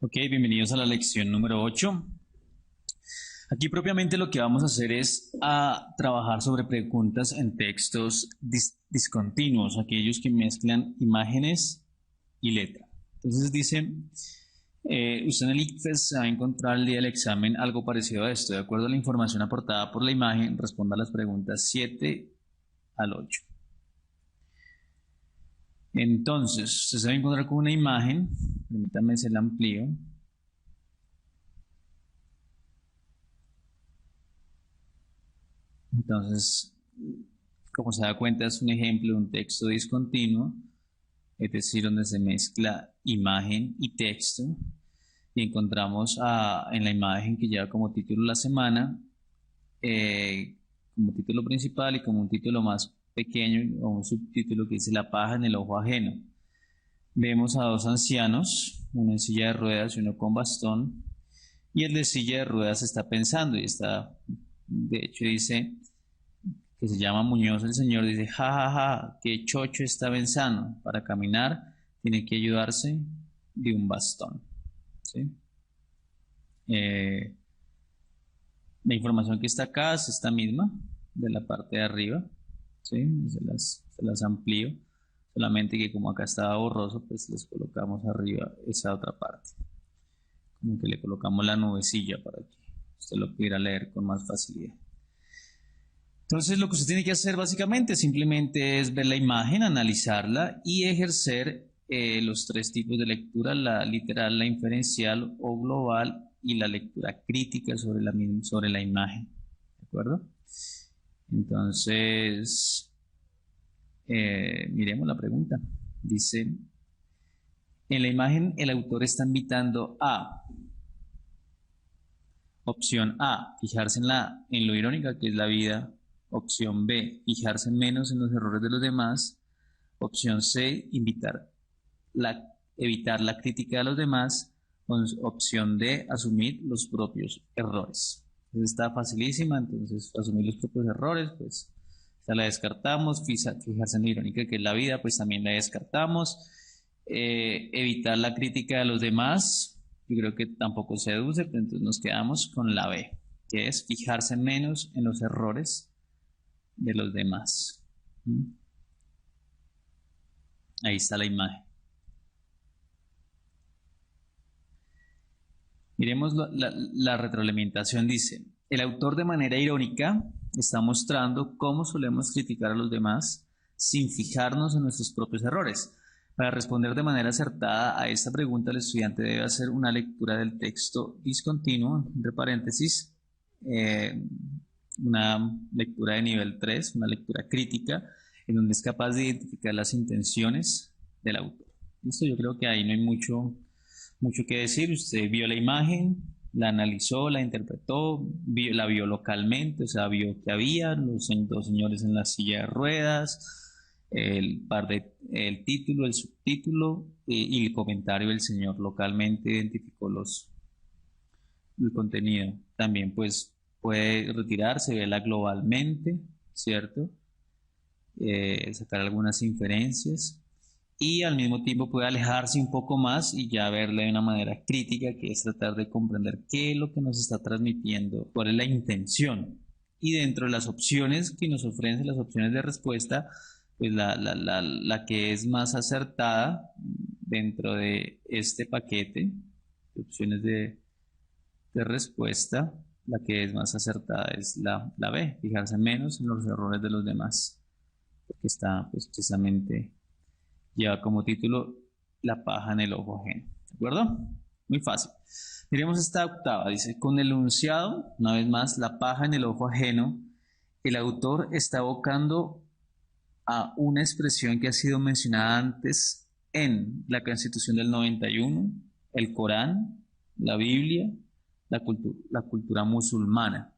Ok, bienvenidos a la lección número 8. Aquí propiamente lo que vamos a hacer es trabajar sobre preguntas en textos discontinuos, aquellos que mezclan imágenes y letra. Entonces dice, usted en el ICFES va a encontrar el día del examen algo parecido a esto. De acuerdo a la información aportada por la imagen, responda a las preguntas 7 al 8. Entonces, usted se va a encontrar con una imagen, permítame se la amplío. Entonces, como se da cuenta, es un ejemplo de un texto discontinuo, es decir, donde se mezcla imagen y texto, y encontramos en la imagen que lleva como título la semana, como título principal y como un título más pequeño o un subtítulo que dice la paja en el ojo ajeno. Vemos a dos ancianos, uno en silla de ruedas y uno con bastón, y el de silla de ruedas está pensando y está, de hecho dice, que se llama Muñoz el señor, dice, ja, ja, ja, qué chocho está pensando, para caminar tiene que ayudarse de un bastón. ¿Sí? La información que está acá es esta misma, de la parte de arriba, ¿sí? Se las amplío, solamente que como acá estaba borroso, pues les colocamos arriba esa otra parte, como que le colocamos la nubecilla para que usted lo pudiera leer con más facilidad. Entonces lo que usted tiene que hacer básicamente simplemente es ver la imagen, analizarla y ejercer los tres tipos de lectura, la literal, la inferencial o global y la lectura crítica sobre la imagen. ¿De acuerdo? Entonces, miremos la pregunta. Dice, en la imagen el autor está invitando a, opción A, fijarse en lo irónica que es la vida. Opción B, fijarse menos en los errores de los demás. Opción C, evitar la crítica de los demás. Opción D, asumir los propios errores. Entonces está facilísima, entonces asumir los propios errores, pues ya la descartamos. Fijarse en lo irónica que es la vida, pues también la descartamos. Evitar la crítica de los demás, yo creo que tampoco se deduce, pero entonces nos quedamos con la B, que es fijarse menos en los errores de los demás. Ahí está la imagen. Miremos la retroalimentación. Dice, el autor de manera irónica está mostrando cómo solemos criticar a los demás sin fijarnos en nuestros propios errores. Para responder de manera acertada a esta pregunta, el estudiante debe hacer una lectura del texto discontinuo, entre paréntesis, una lectura de nivel 3, una lectura crítica, en donde es capaz de identificar las intenciones del autor. Listo, yo creo que ahí no hay mucho que decir. Usted vio la imagen, la analizó, la interpretó, la vio localmente, o sea, vio que había los dos señores en la silla de ruedas, el título, el subtítulo y el comentario del señor. Localmente identificó el contenido. También pues puede retirarse, verla globalmente, ¿cierto? Sacar algunas inferencias y al mismo tiempo puede alejarse un poco más y ya verla de una manera crítica, que es tratar de comprender qué es lo que nos está transmitiendo, cuál es la intención. Y dentro de las opciones que nos ofrecen, las opciones de respuesta, pues la que es más acertada dentro de este paquete de opciones de respuesta, la que es más acertada es la B, fijarse menos en los errores de los demás, porque está pues precisamente, lleva como título la paja en el ojo ajeno. ¿De acuerdo? Muy fácil. Miremos esta octava. Dice, con el enunciado, una vez más, la paja en el ojo ajeno, el autor está evocando a una expresión que ha sido mencionada antes en la Constitución del 91, el Corán, la Biblia, la cultura musulmana.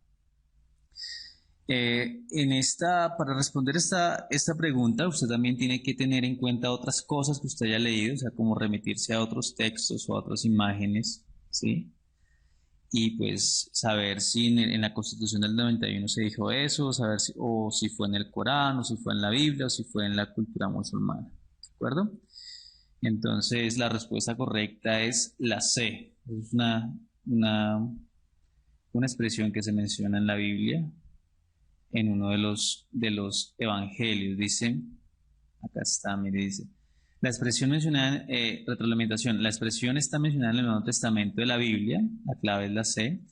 Para responder esta pregunta, usted también tiene que tener en cuenta otras cosas que usted haya leído, o sea, como remitirse a otros textos o a otras imágenes, ¿sí? Y pues saber si en la Constitución del 91 se dijo eso, saber si fue en el Corán, o si fue en la Biblia, o si fue en la cultura musulmana, ¿de acuerdo? Entonces la respuesta correcta es la C. Es una, una expresión que se menciona en la Biblia, en uno de los evangelios. Dice, acá está, mire, dice, la expresión mencionada, retroalimentación, la expresión está mencionada en el Nuevo Testamento de la Biblia, la clave es la C,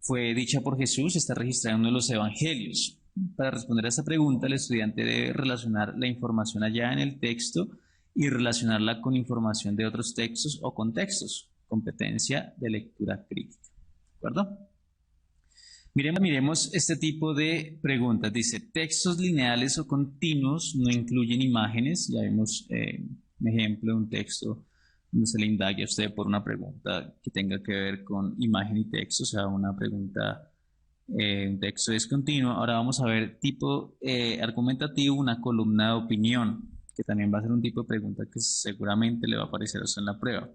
fue dicha por Jesús, está registrada en uno de los evangelios. Para responder a esta pregunta, el estudiante debe relacionar la información allá en el texto y relacionarla con información de otros textos o contextos. Competencia de lectura crítica. ¿De acuerdo? Miremos este tipo de preguntas. Dice, textos lineales o continuos no incluyen imágenes. Ya vimos un ejemplo de un texto donde se le indague a usted por una pregunta que tenga que ver con imagen y texto, o sea, una pregunta, un texto discontinuo. Ahora vamos a ver tipo argumentativo, una columna de opinión, que también va a ser un tipo de pregunta que seguramente le va a aparecer a usted en la prueba.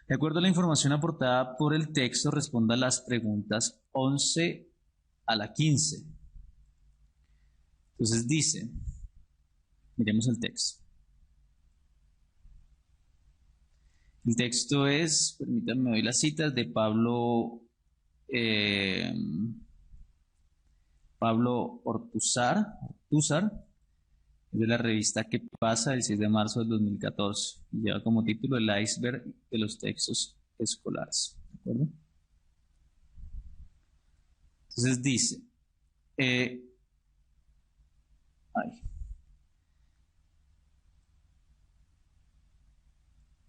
De acuerdo a la información aportada por el texto, responda a las preguntas 11 a la 15. Entonces dice, miremos el texto. El texto es, permítanme, doy las citas de Pablo Ortúzar, de la revista ¿Qué pasa? El 6 de marzo del 2014. Y lleva como título El iceberg de los textos escolares. ¿De acuerdo? Entonces dice,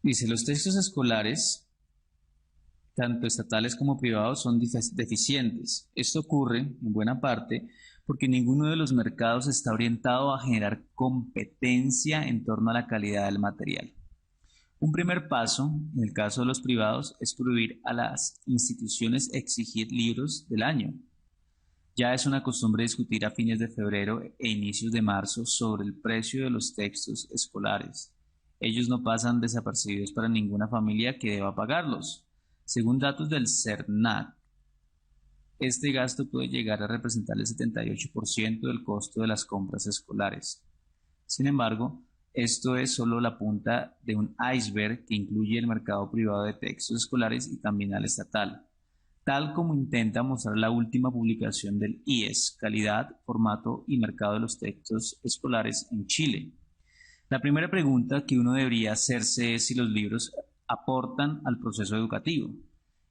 dice, los textos escolares, tanto estatales como privados, son deficientes. Esto ocurre, en buena parte, porque ninguno de los mercados está orientado a generar competencia en torno a la calidad del material. Un primer paso, en el caso de los privados, es prohibir a las instituciones exigir libros del año. Ya es una costumbre discutir a fines de febrero e inicios de marzo sobre el precio de los textos escolares. Ellos no pasan desapercibidos para ninguna familia que deba pagarlos. Según datos del CERNAC, este gasto puede llegar a representar el 78% del costo de las compras escolares. Sin embargo, esto es solo la punta de un iceberg que incluye el mercado privado de textos escolares y también al estatal, tal como intenta mostrar la última publicación del IES, Calidad, Formato y Mercado de los Textos Escolares en Chile. La primera pregunta que uno debería hacerse es si los libros aportan al proceso educativo.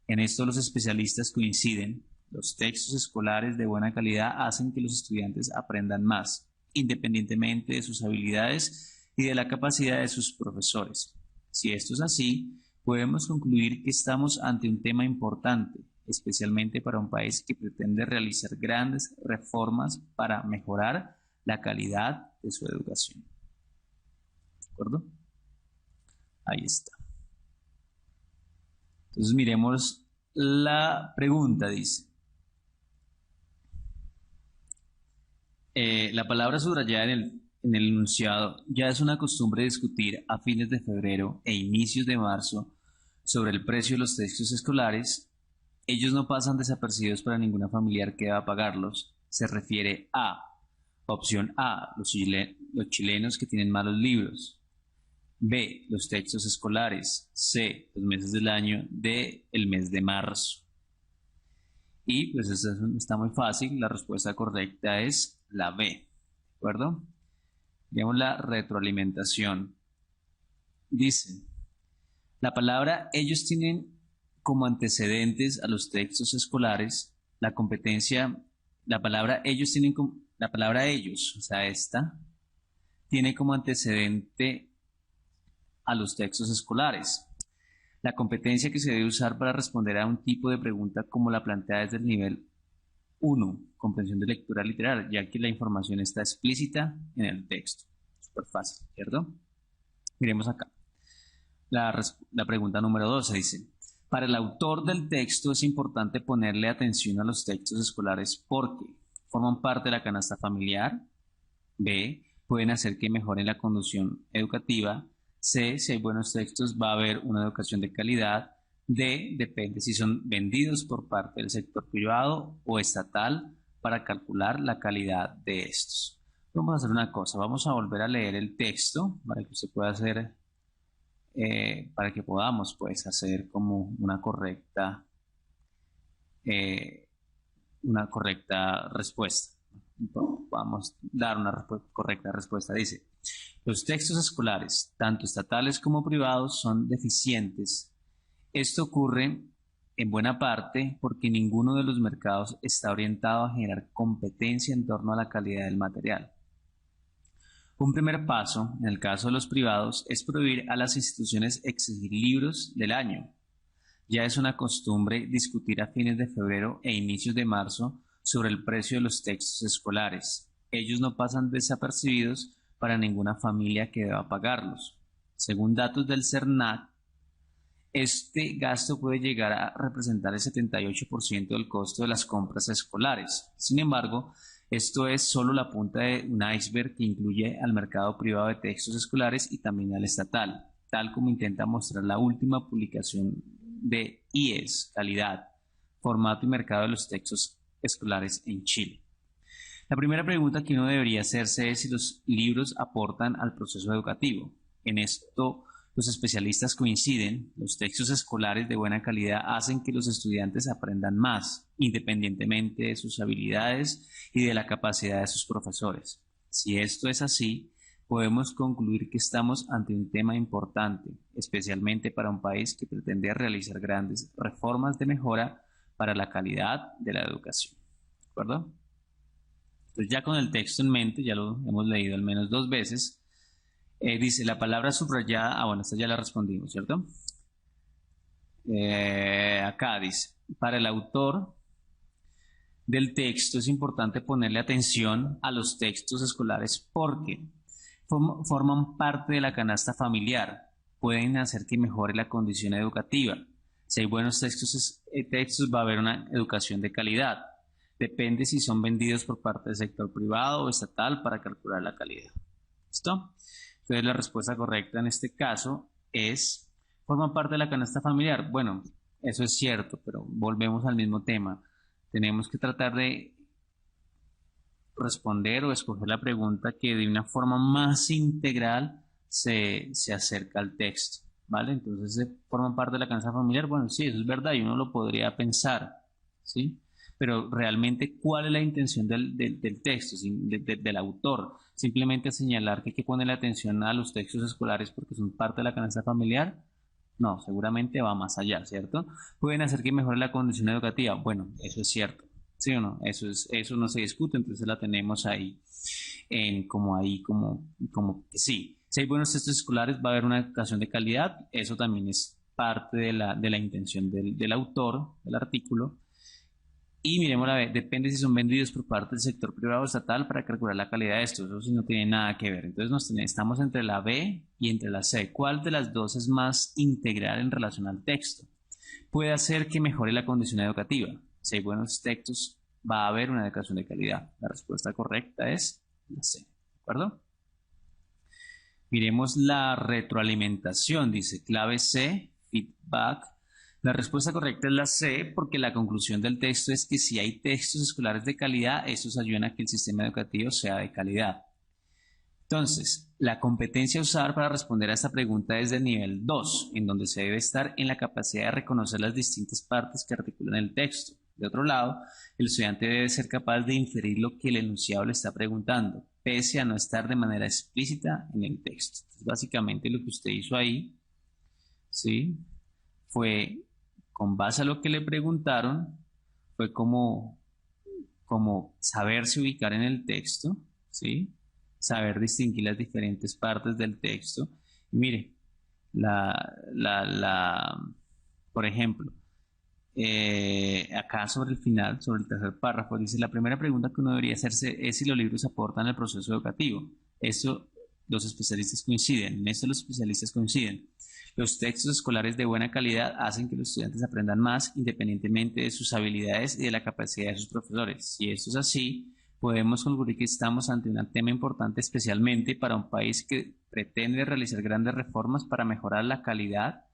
En esto los especialistas coinciden. Los textos escolares de buena calidad hacen que los estudiantes aprendan más, independientemente de sus habilidades y de la capacidad de sus profesores. Si esto es así, podemos concluir que estamos ante un tema importante, especialmente para un país que pretende realizar grandes reformas para mejorar la calidad de su educación. ¿De acuerdo? Ahí está. Entonces miremos la pregunta, dice. La palabra subrayada en el enunciado ya es una costumbre discutir a fines de febrero e inicios de marzo sobre el precio de los textos escolares. Ellos no pasan desapercibidos para ninguna familiar que deba pagarlos. Se refiere a, opción A, los chilenos que tienen malos libros. B, los textos escolares. C, los meses del año. D, el mes de marzo. Y pues eso está muy fácil, la respuesta correcta es la B, ¿de acuerdo? Veamos la retroalimentación. Dice, la palabra ellos tienen como antecedentes a los textos escolares, la competencia, la palabra ellos, o sea, esta, tiene como antecedente a los textos escolares. La competencia que se debe usar para responder a un tipo de pregunta como la planteada desde el nivel 1, comprensión de lectura literal, ya que la información está explícita en el texto. Súper fácil, ¿cierto? Miremos acá. La pregunta número 2 dice, para el autor del texto es importante ponerle atención a los textos escolares porque forman parte de la canasta familiar. B, pueden hacer que mejoren la conducción educativa. C, si hay buenos textos va a haber una educación de calidad. D, depende si son vendidos por parte del sector privado o estatal para calcular la calidad de estos. Vamos a hacer una cosa, vamos a volver a leer el texto para que usted pueda hacer para que podamos pues hacer como una correcta respuesta. Vamos a dar una correcta respuesta. Dice, los textos escolares, tanto estatales como privados, son deficientes. Esto ocurre en buena parte porque ninguno de los mercados está orientado a generar competencia en torno a la calidad del material. Un primer paso, en el caso de los privados, es prohibir a las instituciones exigir libros del año. Ya es una costumbre discutir a fines de febrero e inicios de marzo sobre el precio de los textos escolares. Ellos no pasan desapercibidos para ninguna familia que deba pagarlos. Según datos del CERNAC, este gasto puede llegar a representar el 78% del costo de las compras escolares. Sin embargo, esto es solo la punta de un iceberg que incluye al mercado privado de textos escolares y también al estatal, tal como intenta mostrar la última publicación de IES, calidad, formato y mercado de los textos escolares en Chile. La primera pregunta que uno debería hacerse es si los libros aportan al proceso educativo. En esto, los especialistas coinciden, los textos escolares de buena calidad hacen que los estudiantes aprendan más, independientemente de sus habilidades y de la capacidad de sus profesores. Si esto es así, podemos concluir que estamos ante un tema importante, especialmente para un país que pretende realizar grandes reformas de mejora para la calidad de la educación. ¿De acuerdo? Entonces ya con el texto en mente, ya lo hemos leído al menos 2 veces, dice la palabra subrayada, bueno, esta ya la respondimos, ¿cierto? Acá dice, para el autor del texto es importante ponerle atención a los textos escolares porque forman parte de la canasta familiar, pueden hacer que mejore la condición educativa. Si hay buenos textos va a haber una educación de calidad. Depende si son vendidos por parte del sector privado o estatal para calcular la calidad. ¿Listo? Entonces la respuesta correcta en este caso es, forman parte de la canasta familiar. Bueno, eso es cierto, pero volvemos al mismo tema. Tenemos que tratar de responder o escoger la pregunta que de una forma más integral se acerca al texto, ¿vale? Entonces, ¿forman parte de la canasta familiar? Bueno, sí, eso es verdad y uno lo podría pensar, ¿sí? Pero realmente, ¿cuál es la intención del texto, del autor? Simplemente señalar que hay que ponerle atención a los textos escolares porque son parte de la canasta familiar. No, seguramente va más allá, ¿cierto? Pueden hacer que mejore la condición educativa. Bueno, eso es cierto. ¿Sí o no? Eso no se discute, entonces la tenemos ahí, como que sí. Si hay buenos textos escolares, va a haber una educación de calidad. Eso también es parte de la intención del autor, del artículo. Y miremos la B, depende si son vendidos por parte del sector privado o estatal para calcular la calidad de estos. Eso sí no tiene nada que ver. Entonces estamos entre la B y entre la C. ¿Cuál de las dos es más integral en relación al texto? Puede hacer que mejore la condición educativa. Si hay buenos textos, va a haber una educación de calidad. La respuesta correcta es la C. ¿De acuerdo? Miremos la retroalimentación. Dice clave C, feedback. La respuesta correcta es la C porque la conclusión del texto es que si hay textos escolares de calidad, estos ayudan a que el sistema educativo sea de calidad. Entonces, la competencia a usar para responder a esta pregunta es de nivel 2, en donde se debe estar en la capacidad de reconocer las distintas partes que articulan el texto. De otro lado, el estudiante debe ser capaz de inferir lo que el enunciado le está preguntando, pese a no estar de manera explícita en el texto. Entonces, básicamente lo que usted hizo ahí, ¿sí?, fue, con base a lo que le preguntaron, fue como saberse ubicar en el texto, ¿sí?, saber distinguir las diferentes partes del texto. Y mire, por ejemplo, acá sobre el final, sobre el tercer párrafo, dice, la primera pregunta que uno debería hacerse es si los libros aportan al proceso educativo. Eso los especialistas coinciden, en eso los especialistas coinciden. Los textos escolares de buena calidad hacen que los estudiantes aprendan más independientemente de sus habilidades y de la capacidad de sus profesores. Si esto es así, podemos concluir que estamos ante un tema importante especialmente para un país que pretende realizar grandes reformas para mejorar la calidad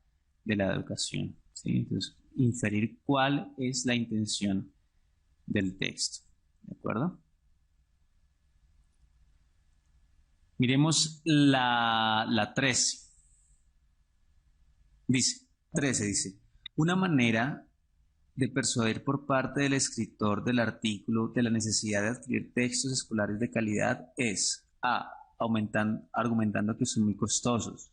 de la educación, ¿sí? Entonces, inferir cuál es la intención del texto, ¿de acuerdo? Miremos la 13. Dice, 13 dice, una manera de persuadir por parte del escritor del artículo de la necesidad de adquirir textos escolares de calidad es A. Argumentando que son muy costosos.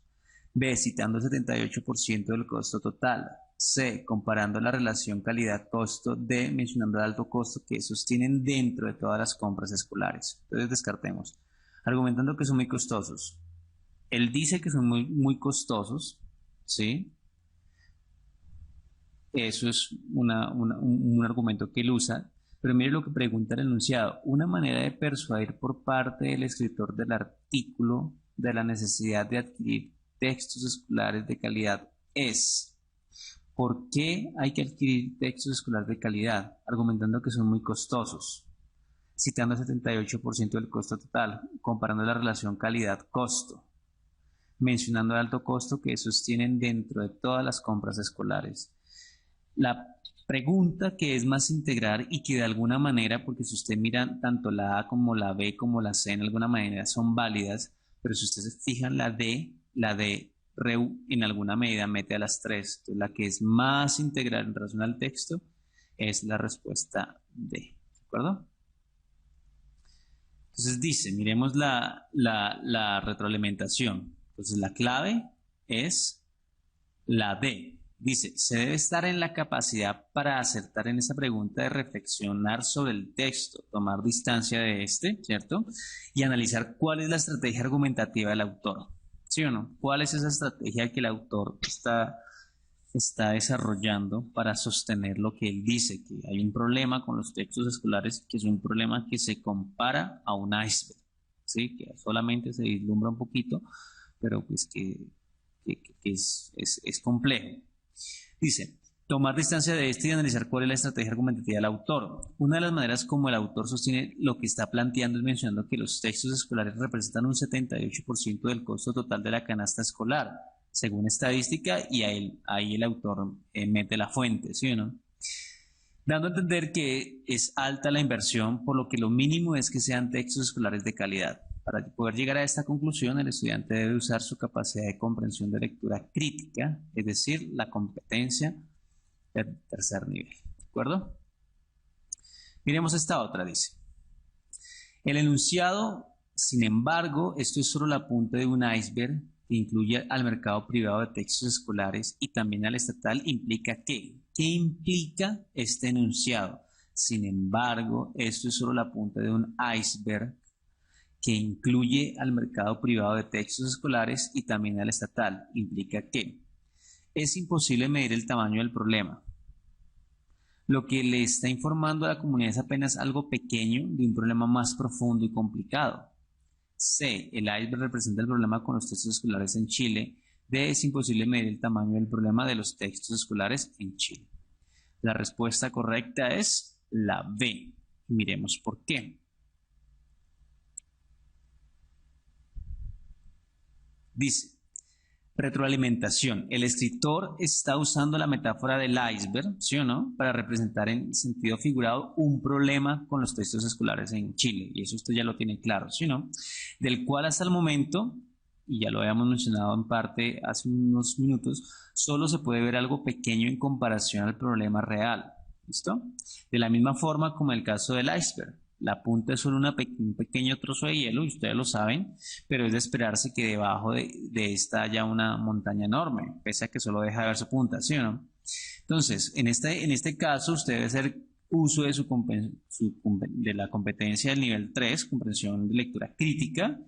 B. Citando el 78% del costo total. C. Comparando la relación calidad-costo. D. Mencionando el alto costo que sostienen dentro de todas las compras escolares. Entonces descartemos. Argumentando que son muy costosos. Él dice que son muy costosos, ¿sí? Eso es un argumento que él usa, pero mire lo que pregunta el enunciado. Una manera de persuadir por parte del escritor del artículo de la necesidad de adquirir textos escolares de calidad es. ¿Por qué hay que adquirir textos escolares de calidad? Argumentando que son muy costosos, citando el 78% del costo total, comparando la relación calidad-costo, mencionando el alto costo que sostienen dentro de todas las compras escolares. La pregunta que es más integral y que de alguna manera, porque si usted mira tanto la A como la B como la C en alguna manera son válidas, pero si usted se fija en la D en alguna medida mete a las tres. Entonces, la que es más integral en relación al texto es la respuesta D. ¿De acuerdo? Entonces dice, miremos la retroalimentación. Entonces la clave es la D. Dice, se debe estar en la capacidad para acertar en esa pregunta de reflexionar sobre el texto, tomar distancia de este, ¿cierto? Y analizar cuál es la estrategia argumentativa del autor, ¿sí o no? ¿Cuál es esa estrategia que el autor está desarrollando para sostener lo que él dice? Que hay un problema con los textos escolares, que es un problema que se compara a un iceberg, ¿sí? Que solamente se vislumbra un poquito, pero pues que es complejo. Dice, tomar distancia de este y analizar cuál es la estrategia argumentativa del autor. Una de las maneras como el autor sostiene lo que está planteando es mencionando que los textos escolares representan un 78% del costo total de la canasta escolar, según estadística, y ahí el autor mete la fuente, ¿sí o no? Dando a entender que es alta la inversión, por lo que lo mínimo es que sean textos escolares de calidad. Para poder llegar a esta conclusión, el estudiante debe usar su capacidad de comprensión de lectura crítica, es decir, la competencia del tercer nivel. ¿De acuerdo? Miremos esta otra, dice. El enunciado, sin embargo, esto es solo la punta de un iceberg que incluye al mercado privado de textos escolares y también al estatal, implica ¿qué? ¿Qué implica este enunciado? Sin embargo, esto es solo la punta de un iceberg que incluye al mercado privado de textos escolares y también al estatal. Implica que es imposible medir el tamaño del problema. Lo que le está informando a la comunidad es apenas algo pequeño de un problema más profundo y complicado. C. El iceberg representa el problema con los textos escolares en Chile. D. Es imposible medir el tamaño del problema de los textos escolares en Chile. La respuesta correcta es la B. Miremos por qué. Dice, retroalimentación. El escritor está usando la metáfora del iceberg, ¿sí o no?, para representar en sentido figurado un problema con los textos escolares en Chile. Y eso usted ya lo tiene claro, ¿sí o no? Del cual hasta el momento, y ya lo habíamos mencionado en parte hace unos minutos, solo se puede ver algo pequeño en comparación al problema real. ¿Listo? De la misma forma como el caso del iceberg. La punta es solo un pequeño trozo de hielo, y ustedes lo saben, pero es de esperarse que debajo de esta haya una montaña enorme, pese a que solo deja de ver su punta, ¿sí o no? Entonces, en este caso, usted debe hacer uso de la competencia del nivel 3, comprensión de lectura crítica,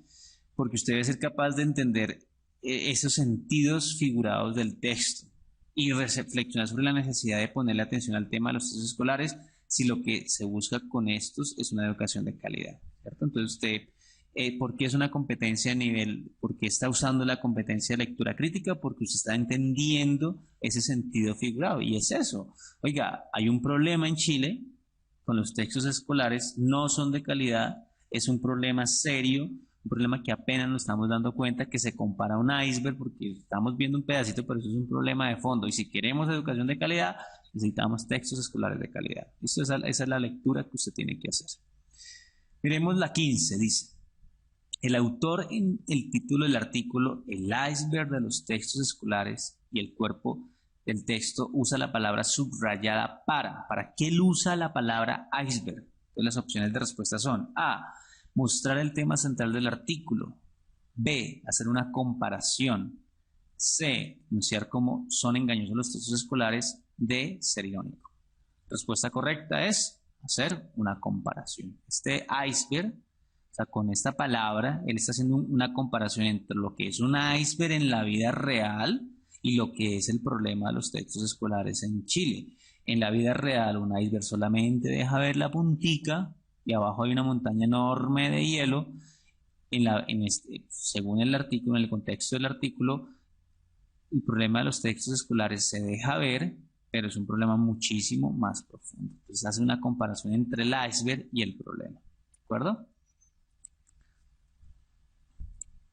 porque usted debe ser capaz de entender esos sentidos figurados del texto y reflexionar sobre la necesidad de ponerle atención al tema de los textos escolares, si lo que se busca con estos es una educación de calidad, ¿cierto? Entonces usted, ¿por qué es una competencia a nivel? ¿Por qué está usando la competencia de lectura crítica? Porque usted está entendiendo ese sentido figurado, y es eso. Oiga, hay un problema en Chile con los textos escolares, no son de calidad, es un problema serio, un problema que apenas nos estamos dando cuenta, que se compara a un iceberg, porque estamos viendo un pedacito, pero eso es un problema de fondo, y si queremos educación de calidad, necesitamos textos escolares de calidad. Esa es la lectura que usted tiene que hacer. Miremos la 15, dice. El autor en el título del artículo, el iceberg de los textos escolares, y el cuerpo del texto usa la palabra subrayada para. ¿Para qué él usa la palabra iceberg? Entonces las opciones de respuesta son A, mostrar el tema central del artículo. B, hacer una comparación. C, enunciar cómo son engañosos los textos escolares. D, ser irónico. Respuesta correcta es hacer una comparación. Este iceberg, o sea, con esta palabra, él está haciendo una comparación entre lo que es un iceberg en la vida real y lo que es el problema de los textos escolares en Chile. En la vida real, un iceberg solamente deja ver la puntica y abajo hay una montaña enorme de hielo. Según el artículo, en el contexto del artículo, el problema de los textos escolares se deja ver, pero es un problema muchísimo más profundo. Entonces hace una comparación entre el iceberg y el problema. ¿De acuerdo?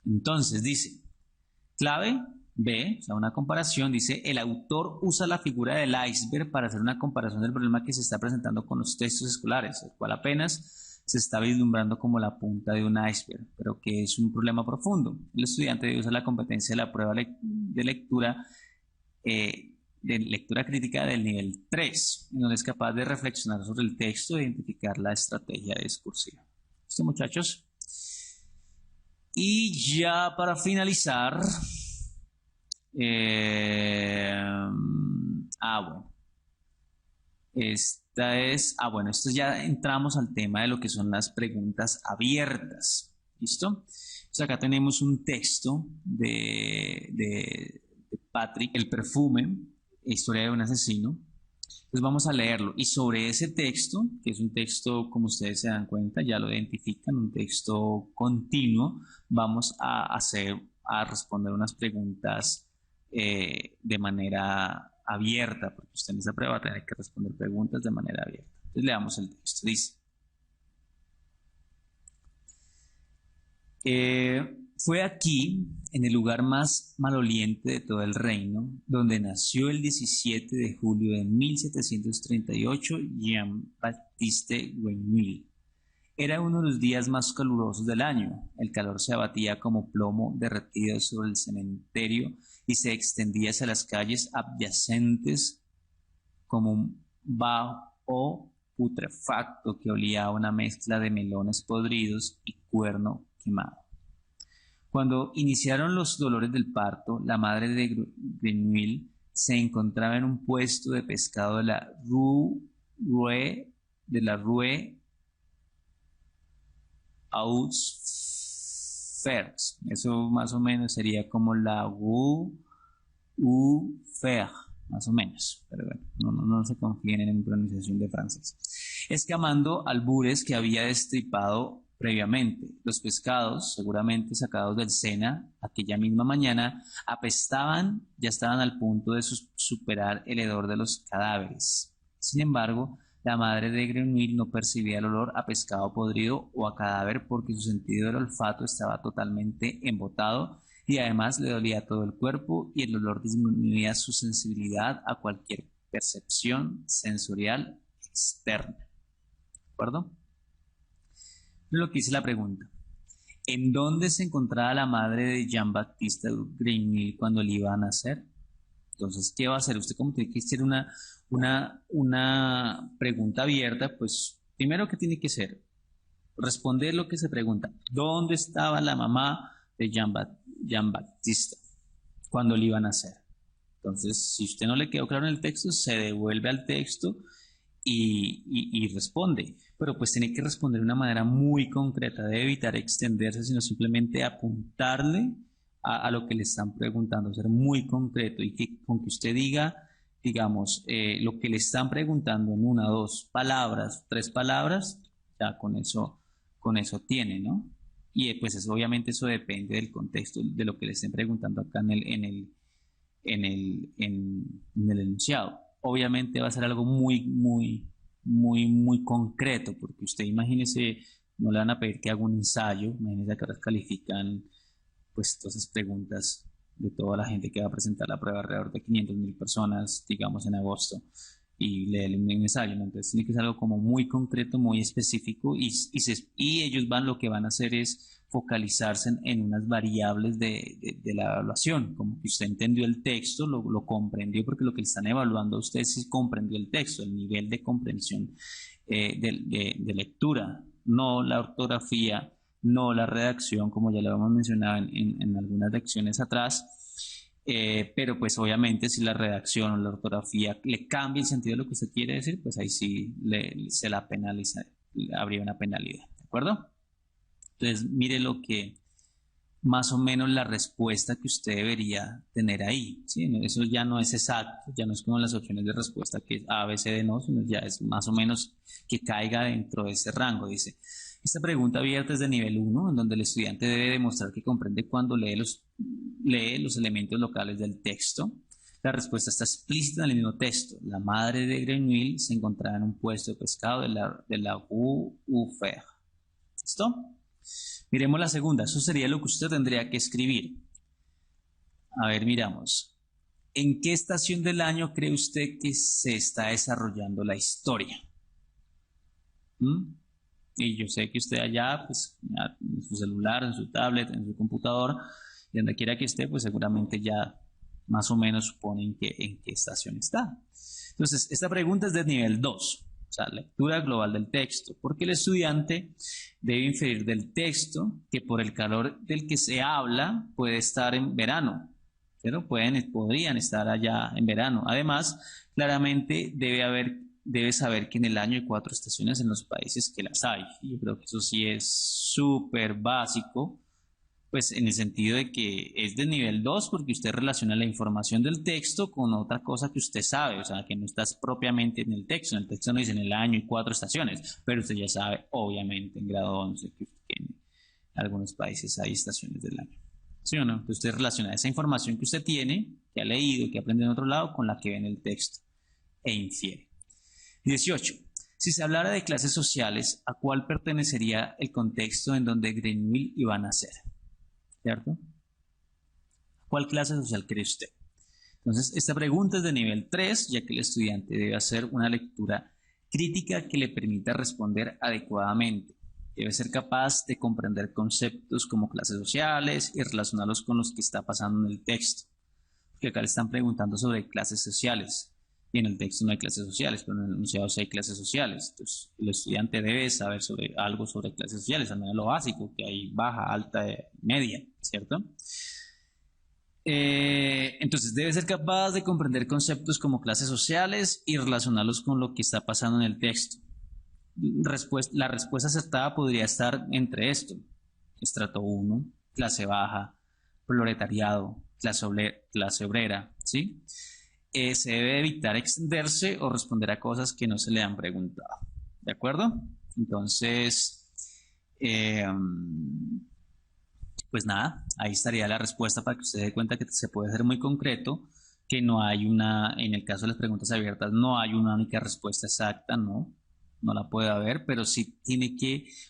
Entonces dice, clave B, o sea, una comparación, dice, el autor usa la figura del iceberg para hacer una comparación del problema que se está presentando con los textos escolares, el cual apenas se está vislumbrando como la punta de un iceberg, pero que es un problema profundo. El estudiante debe usar la competencia de la prueba de lectura crítica del nivel 3, en donde es capaz de reflexionar sobre el texto e identificar la estrategia discursiva. ¿Listo, muchachos? Y ya para finalizar, bueno. Esto ya entramos al tema de lo que son las preguntas abiertas. ¿Listo? Entonces acá tenemos un texto de Patrick, El perfume, historia de un asesino. Entonces vamos a leerlo. Y sobre ese texto, que es un texto, como ustedes se dan cuenta, ya lo identifican, un texto continuo, vamos a responder unas preguntas de manera abierta, porque usted en esa prueba va a tener que responder preguntas de manera abierta. Entonces leamos el texto. Dice, fue aquí, en el lugar más maloliente de todo el reino, donde nació el 17 de julio de 1738 Jean-Baptiste Grenouille. Era uno de los días más calurosos del año. El calor se abatía como plomo derretido sobre el cementerio y se extendía hacia las calles adyacentes como un vaho putrefacto que olía a una mezcla de melones podridos y cuerno quemado. Cuando iniciaron los dolores del parto, la madre de Grenouille se encontraba en un puesto de pescado de la Rue aux Fers. Eso más o menos sería como la Rue aux Fers, más o menos. Pero bueno, no se confíen en mi pronunciación de francés. Escamando albures que había destripado previamente. Los pescados, seguramente sacados del Sena aquella misma mañana, apestaban, ya estaban al punto de superar el hedor de los cadáveres. Sin embargo, la madre de Grenouille no percibía el olor a pescado podrido o a cadáver porque su sentido del olfato estaba totalmente embotado y además le dolía todo el cuerpo y el olor disminuía su sensibilidad a cualquier percepción sensorial externa. ¿De acuerdo? Lo que dice la pregunta. ¿En dónde se encontraba la madre de Jean-Baptiste Grenouille cuando le iba a nacer? Entonces, ¿qué va a hacer? Usted como tiene que hacer una pregunta abierta, pues primero que tiene que hacer, responder lo que se pregunta. ¿Dónde estaba la mamá de Jean-Baptiste cuando le iban a nacer? Entonces, si usted no le quedó claro en el texto, se devuelve al texto y responde. Pero pues tiene que responder de una manera muy concreta, debe evitar extenderse, sino simplemente apuntarle a lo que le están preguntando, ser muy concreto y que con que usted diga, digamos, lo que le están preguntando en 1, 2 palabras, 3 palabras, ya con eso tiene, ¿no? Y pues obviamente eso depende del contexto de lo que le estén preguntando acá en el enunciado. Obviamente va a ser algo muy concreto, porque usted imagínese, no le van a pedir que haga un ensayo, imagínese que ahora califican pues todas esas preguntas de toda la gente que va a presentar la prueba, alrededor de 500,000 personas, digamos en agosto, y leer un ensayo, ¿no? Entonces tiene que ser algo como muy concreto, muy específico, y ellos lo que van a hacer es focalizarse en unas variables de la evaluación, como que usted entendió el texto, lo comprendió, porque lo que le están evaluando a usted es si comprendió el texto, el nivel de comprensión de lectura, no la ortografía, no la redacción, como ya lo habíamos mencionado en algunas lecciones atrás. Pero pues obviamente si la redacción o la ortografía le cambia el sentido de lo que usted quiere decir, pues ahí sí se la penaliza, habría una penalidad, ¿de acuerdo? Entonces mire lo que más o menos la respuesta que usted debería tener ahí, ¿sí? Eso ya no es exacto, ya no es como las opciones de respuesta que es A, B, C, D, no, sino ya es más o menos que caiga dentro de ese rango. Dice, esta pregunta abierta es de nivel 1, en donde el estudiante debe demostrar que comprende cuando lee los elementos locales del texto. La respuesta está explícita en el mismo texto. La madre de Grenouille se encontraba en un puesto de pescado de la Rue Ufer. ¿Listo? Miremos la segunda. Eso sería lo que usted tendría que escribir. A ver, miramos. ¿En qué estación del año cree usted que se está desarrollando la historia? Y yo sé que usted allá, pues, en su celular, en su tablet, en su computador, y donde quiera que esté, pues seguramente ya más o menos suponen en qué estación está. Entonces, esta pregunta es de nivel 2, o sea, lectura global del texto, porque el estudiante debe inferir del texto que por el calor del que se habla puede estar en verano, pero podrían estar allá en verano. Además, claramente debe saber que en el año hay 4 estaciones en los países que las hay. Yo creo que eso sí es súper básico, pues en el sentido de que es de nivel 2 porque usted relaciona la información del texto con otra cosa que usted sabe, o sea, que no está propiamente en el texto. En el texto no dice en el año y 4 estaciones, pero usted ya sabe, obviamente, en grado 11, que en algunos países hay estaciones del año. ¿Sí o no? Entonces usted relaciona esa información que usted tiene, que ha leído, que aprende en otro lado, con la que ve en el texto e infiere. 18. Si se hablara de clases sociales, ¿a cuál pertenecería el contexto en donde Grenouille iba a nacer? ¿Cierto? ¿Cuál clase social cree usted? Entonces, esta pregunta es de nivel 3, ya que el estudiante debe hacer una lectura crítica que le permita responder adecuadamente. Debe ser capaz de comprender conceptos como clases sociales y relacionarlos con los que está pasando en el texto. Porque acá le están preguntando sobre clases sociales. Y en el texto no hay clases sociales, pero en el enunciado sí hay clases sociales. Entonces, el estudiante debe saber algo sobre clases sociales, al menos lo básico, que hay baja, alta, media, ¿cierto? Entonces, debe ser capaz de comprender conceptos como clases sociales y relacionarlos con lo que está pasando en el texto. La respuesta acertada podría estar entre esto: estrato 1, clase baja, proletariado, clase obrera, ¿sí? Se debe evitar extenderse o responder a cosas que no se le han preguntado. ¿De acuerdo? Entonces, pues nada, ahí estaría la respuesta para que usted dé cuenta que se puede ser muy concreto, que no hay en el caso de las preguntas abiertas, no hay una única respuesta exacta, no la puede haber, pero sí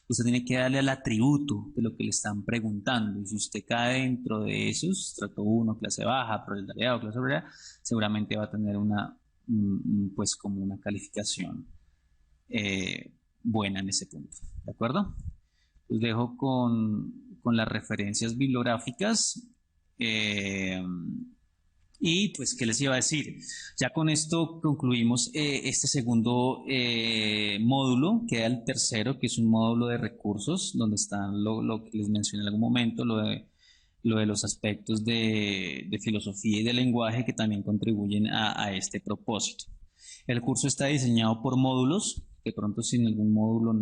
usted tiene que darle al atributo de lo que le están preguntando, y si usted cae dentro de esos, estrato 1, clase baja, proletariado, clase obrera, seguramente va a tener pues como una calificación buena en ese punto, ¿de acuerdo? Los dejo con las referencias bibliográficas. Y pues, ¿qué les iba a decir? Ya con esto concluimos este segundo módulo. Queda el tercero, que es un módulo de recursos, donde están lo que les mencioné en algún momento, lo de los aspectos de filosofía y de lenguaje que también contribuyen a este propósito. El curso está diseñado por módulos. De pronto, si en algún módulo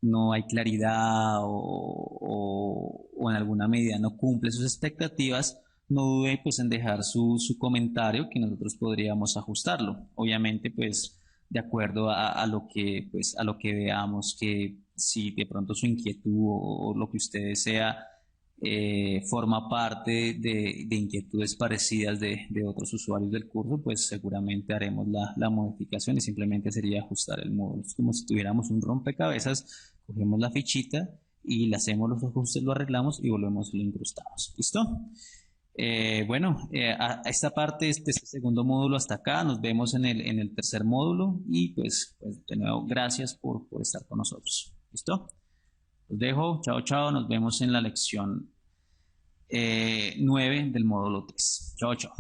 no hay claridad o en alguna medida no cumple sus expectativas, no dude pues en dejar su comentario, que nosotros podríamos ajustarlo. Obviamente pues de acuerdo a lo que veamos, que si de pronto su inquietud o lo que usted desea forma parte de inquietudes parecidas de otros usuarios del curso, pues seguramente haremos la modificación y simplemente sería ajustar el módulo. Es como si tuviéramos un rompecabezas, cogemos la fichita y le hacemos los ajustes, lo arreglamos y volvemos y lo incrustamos. ¿Listo? Bueno, a esta parte de este segundo módulo hasta acá, nos vemos en el tercer módulo y pues de nuevo gracias por estar con nosotros. ¿Listo? Los dejo, chao, chao, nos vemos en la lección 9 del módulo 3. Chao, chao.